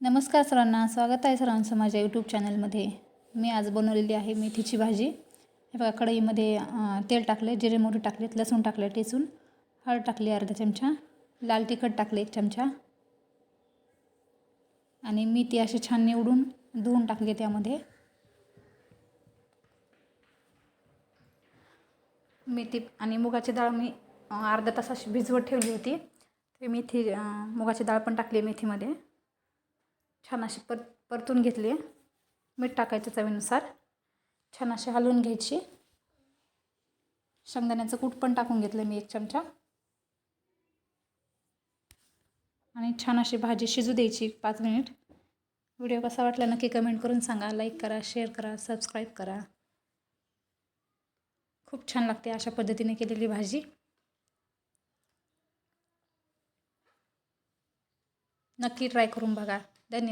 नमस्कार सर्वांना, स्वागत आहे सर्वांचं माझ्या यूट्यूब चॅनलमध्ये। मी आज बनवलेली आहे मेथीची भाजी। हे बघा, कढईमध्ये तेल टाकले, जिरे मोहरी टाकलेत, लसूण टाकले ठेचून, हळद टाकली अर्धा चमचा, लाल तिखट टाकले 1 चमचा आणि मेथी अशी छान निवडून धुवून टाकली त्यामध्ये। मेथी आणि मुगाची डाळ मी अर्धा तास अशी भिजवत ठेवली होती। ते मेथी मुगाची डाळ पण टाकली मेथीमध्ये, छान अशी परतून घेतली। मीठ टाकायचं चवीनुसार, छान अशी हलवून घ्यायची। शेंगदाण्याचं कूट पण टाकून घेतलं मी 1 चमचा आणि छान अशी भाजी शिजू द्यायची 5 मिनिट। व्हिडिओ कसा वाटला नक्की कमेंट करून सांगा, लाईक करा, शेअर करा, सबस्क्राईब करा। खूप छान लागते अशा पद्धतीने केलेली भाजी। नक्की ट्राय करून बघा। धन्यवाद।